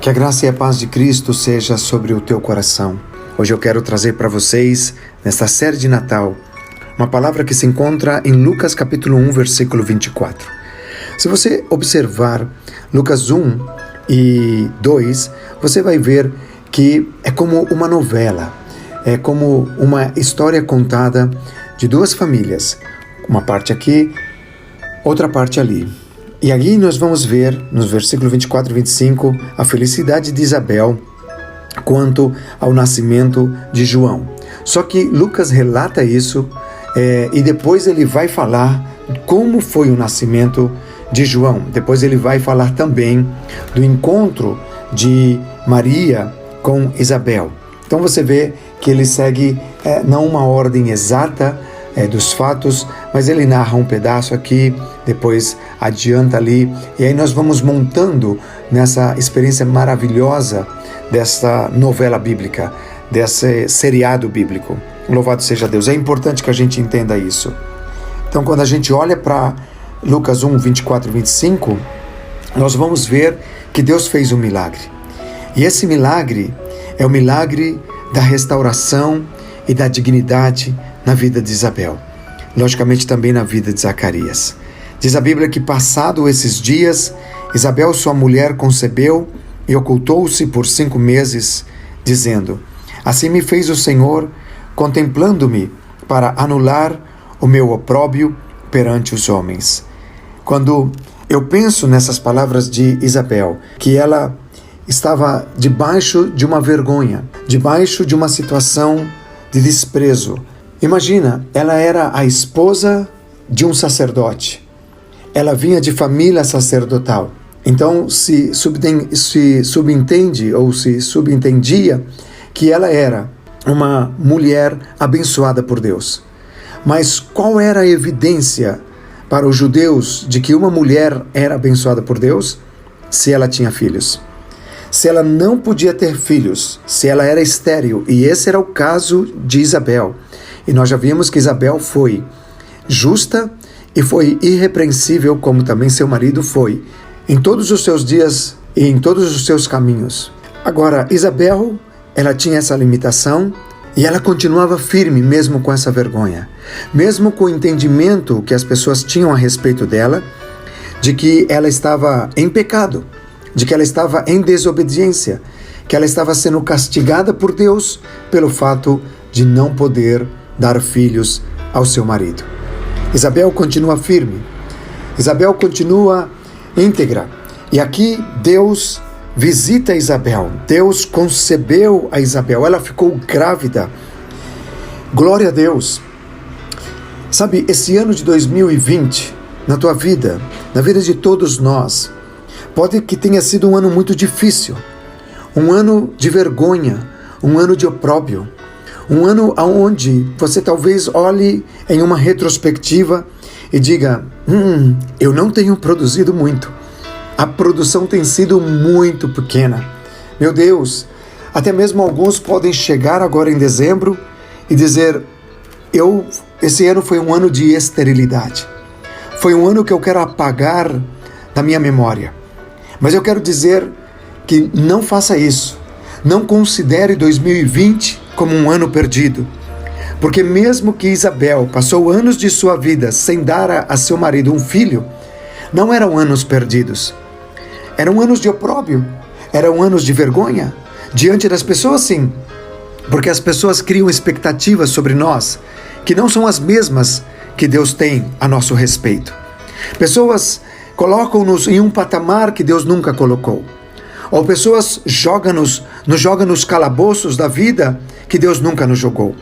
Que a graça e a paz de Cristo seja sobre o teu coração. Hoje eu quero trazer para vocês, nesta série de Natal, uma palavra que se encontra em Lucas capítulo 1, versículo 24. Se você observar Lucas 1 e 2, você vai ver que é como uma novela, é como uma história contada de duas famílias, uma parte aqui, outra parte ali. E ali nós vamos ver, nos versículos 24 e 25, a felicidade de Isabel quanto ao nascimento de João. Só que Lucas relata isso e depois ele vai falar como foi o nascimento de João. Depois ele vai falar também do encontro de Maria com Isabel. Então você vê que ele segue não uma ordem exata dos fatos, mas ele narra um pedaço aqui, depois adianta ali, e aí nós vamos montando nessa experiência maravilhosa dessa novela bíblica, desse seriado bíblico. Louvado seja Deus. É importante que a gente entenda isso. Então, quando a gente olha para Lucas 1, 24 e 25, nós vamos ver que Deus fez um milagre. E esse milagre é o milagre da restauração e da dignidade na vida de Isabel. Logicamente também na vida de Zacarias. Diz a Bíblia que passado esses dias, Isabel, sua mulher, concebeu e ocultou-se por 5 meses, dizendo: assim me fez o Senhor, contemplando-me para anular o meu opróbrio perante os homens. Quando eu penso nessas palavras de Isabel, que ela estava debaixo de uma vergonha, debaixo de uma situação de desprezo. Imagina, ela era a esposa de um sacerdote. Ela vinha de família sacerdotal. Então se subentende ou se subentendia que ela era uma mulher abençoada por Deus. Mas qual era a evidência para os judeus de que uma mulher era abençoada por Deus? Se ela tinha filhos. Se ela não podia ter filhos, se ela era estéril, e esse era o caso de Isabel. E nós já vimos que Isabel foi justa e foi irrepreensível, como também seu marido foi, em todos os seus dias e em todos os seus caminhos. Agora, Isabel, ela tinha essa limitação e ela continuava firme mesmo com essa vergonha, mesmo com o entendimento que as pessoas tinham a respeito dela, de que ela estava em pecado, de que ela estava em desobediência, que ela estava sendo castigada por Deus pelo fato de não poder dar filhos ao seu marido. Isabel continua firme, Isabel continua íntegra, e aqui Deus visita Isabel, Deus concebeu a Isabel, ela ficou grávida. Glória a Deus. Sabe, esse ano de 2020, na tua vida, na vida de todos nós, pode que tenha sido um ano muito difícil, um ano de vergonha, um ano de opróbrio, um ano onde você talvez olhe em uma retrospectiva e diga: eu não tenho produzido muito, a produção tem sido muito pequena. Meu Deus, até mesmo alguns podem chegar agora em dezembro e dizer: esse ano foi um ano de esterilidade, foi um ano que eu quero apagar da minha memória. Mas eu quero dizer que não faça isso. Não considere 2020 como um ano perdido. Porque mesmo que Isabel passou anos de sua vida sem dar a seu marido um filho, não eram anos perdidos. Eram anos de opróbrio, eram anos de vergonha. Diante das pessoas, sim. Porque as pessoas criam expectativas sobre nós que não são as mesmas que Deus tem a nosso respeito. Pessoas colocam-nos em um patamar que Deus nunca colocou. Ou pessoas nos jogam nos calabouços da vida que Deus nunca nos jogou.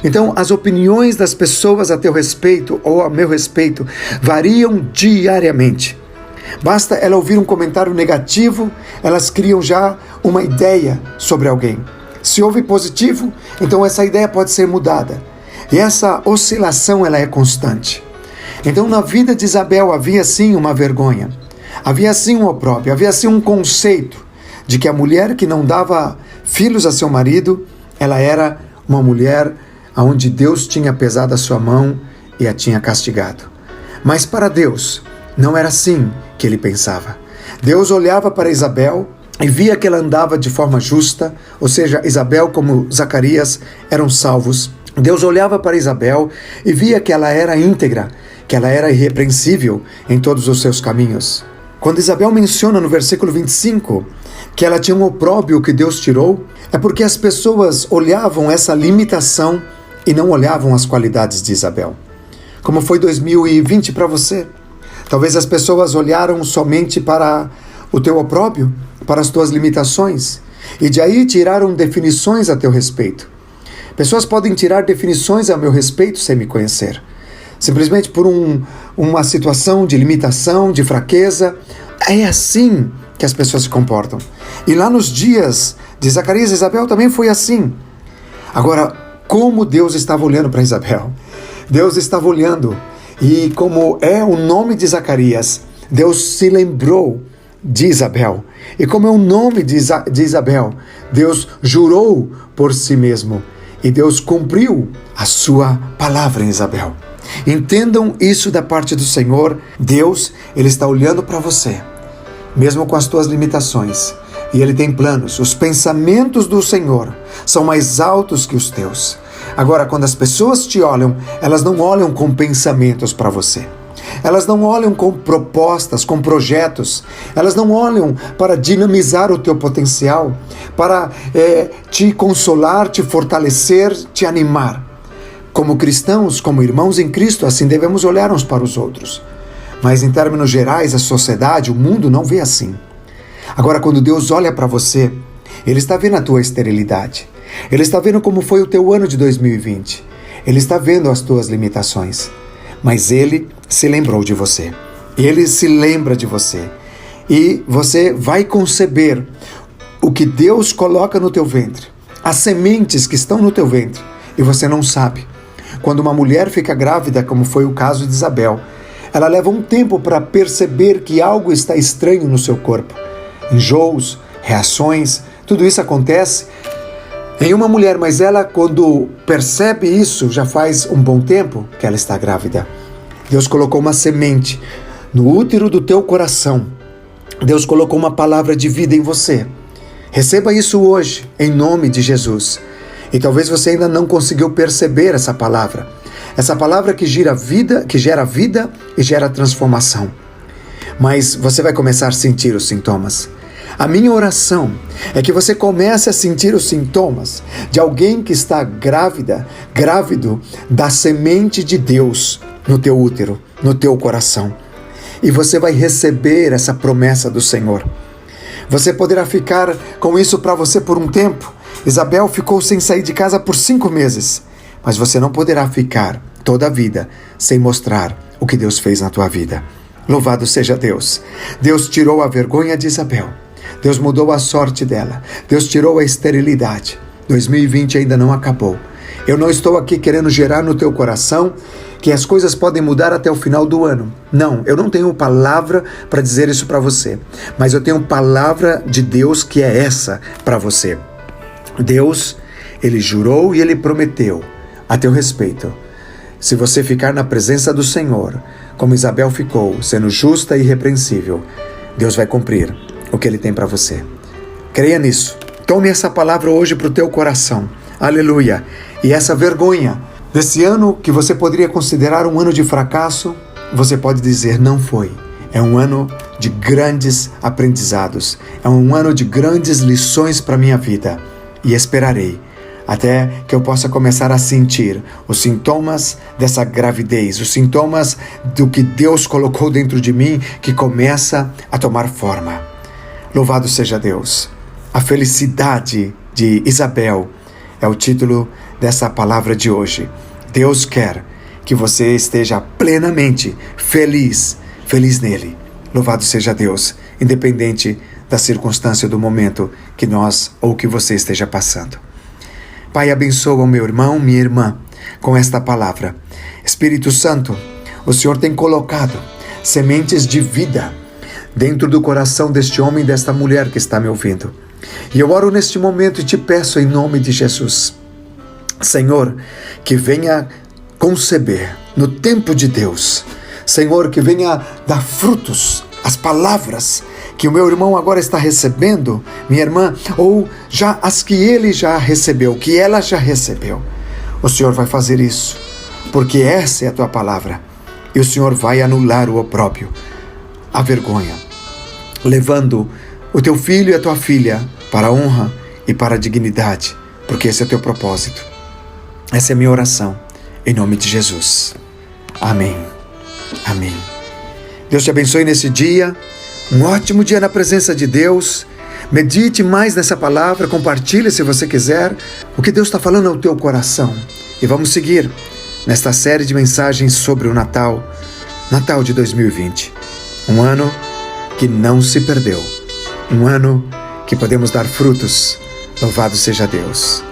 Então, as opiniões das pessoas a teu respeito ou a meu respeito variam diariamente. Basta ela ouvir um comentário negativo, elas criam já uma ideia sobre alguém. Se houve positivo, então essa ideia pode ser mudada. E essa oscilação ela é constante. Então, na vida de Isabel havia sim uma vergonha, havia sim um opróbrio, havia sim um conceito de que a mulher que não dava filhos a seu marido, ela era uma mulher onde Deus tinha pesado a sua mão e a tinha castigado. Mas para Deus, não era assim que ele pensava. Deus olhava para Isabel e via que ela andava de forma justa, ou seja, Isabel como Zacarias eram salvos. Deus olhava para Isabel e via que ela era íntegra, que ela era irrepreensível em todos os seus caminhos. Quando Isabel menciona no versículo 25 que ela tinha um opróbrio que Deus tirou, é porque as pessoas olhavam essa limitação e não olhavam as qualidades de Isabel. Como foi 2020 para você? Talvez as pessoas olharam somente para o teu opróbrio, para as tuas limitações, e de aí tiraram definições a teu respeito. Pessoas podem tirar definições a meu respeito sem me conhecer, simplesmente por uma situação de limitação, de fraqueza. É assim que as pessoas se comportam. E lá nos dias de Zacarias e Isabel também foi assim. Agora, como Deus estava olhando para Isabel? Deus estava olhando, e como é o nome de Zacarias, Deus se lembrou de Isabel. E como é o nome de Isabel, Deus jurou por si mesmo. E Deus cumpriu a sua palavra em Isabel. Entendam isso da parte do Senhor. Deus, Ele está olhando para você, mesmo com as tuas limitações. E Ele tem planos. Os pensamentos do Senhor são mais altos que os teus. Agora, quando as pessoas te olham, elas não olham com pensamentos para você. Elas não olham com propostas, com projetos. Elas não olham para dinamizar o teu potencial, para te consolar, te fortalecer, te animar. Como cristãos, como irmãos em Cristo, assim devemos olhar uns para os outros. Mas em termos gerais, a sociedade, o mundo não vê assim. Agora, quando Deus olha para você, Ele está vendo a tua esterilidade. Ele está vendo como foi o teu ano de 2020. Ele está vendo as tuas limitações. Mas Ele se lembrou de você. Ele se lembra de você. E você vai conceber o que Deus coloca no teu ventre. As sementes que estão no teu ventre. E você não sabe. Quando uma mulher fica grávida, como foi o caso de Isabel, ela leva um tempo para perceber que algo está estranho no seu corpo. Enjoos, reações, tudo isso acontece em uma mulher, mas ela, quando percebe isso, já faz um bom tempo que ela está grávida. Deus colocou uma semente no útero do teu coração. Deus colocou uma palavra de vida em você. Receba isso hoje, em nome de Jesus. E talvez você ainda não conseguiu perceber essa palavra. Essa palavra que gera vida e gera transformação. Mas você vai começar a sentir os sintomas. A minha oração é que você comece a sentir os sintomas de alguém que está grávido da semente de Deus no teu útero, no teu coração. E você vai receber essa promessa do Senhor. Você poderá ficar com isso para você por um tempo. Isabel ficou sem sair de casa por 5 meses. Mas você não poderá ficar toda a vida sem mostrar o que Deus fez na tua vida. Louvado seja Deus. Deus tirou a vergonha de Isabel. Deus mudou a sorte dela. Deus tirou a esterilidade. 2020 ainda não acabou. Eu não estou aqui querendo gerar no teu coração que as coisas podem mudar até o final do ano. Não, eu não tenho palavra para dizer isso para você. Mas eu tenho palavra de Deus que é essa para você. Deus, Ele jurou e Ele prometeu a teu respeito. Se você ficar na presença do Senhor, como Isabel ficou, sendo justa e irrepreensível, Deus vai cumprir o que Ele tem para você. Creia nisso. Tome essa palavra hoje para o teu coração. Aleluia. E essa vergonha desse ano que você poderia considerar um ano de fracasso, você pode dizer, não foi. É um ano de grandes aprendizados. É um ano de grandes lições para a minha vida. E esperarei até que eu possa começar a sentir os sintomas dessa gravidez, os sintomas do que Deus colocou dentro de mim, que começa a tomar forma. Louvado seja Deus. A felicidade de Isabel é o título dessa palavra de hoje. Deus quer que você esteja plenamente feliz nele. Louvado seja Deus, independente da circunstância do momento que nós ou que você esteja passando. Pai, abençoa o meu irmão, minha irmã, com esta palavra. Espírito Santo, o Senhor tem colocado sementes de vida dentro do coração deste homem e desta mulher que está me ouvindo. E eu oro neste momento e te peço em nome de Jesus, Senhor, que venha conceber no tempo de Deus, Senhor, que venha dar frutos as palavras que o meu irmão agora está recebendo, minha irmã, ou já as que ele já recebeu, que ela já recebeu, o Senhor vai fazer isso, porque essa é a tua palavra, e o Senhor vai anular o opróbrio, a vergonha, levando o teu filho e a tua filha para a honra e para a dignidade, porque esse é o teu propósito. Essa é a minha oração, em nome de Jesus. Amém. Amém. Deus te abençoe nesse dia, um ótimo dia na presença de Deus. Medite mais nessa palavra, compartilhe se você quiser o que Deus está falando ao teu coração. E vamos seguir nesta série de mensagens sobre o Natal de 2020. Um ano que não se perdeu, um ano que podemos dar frutos. Louvado seja Deus.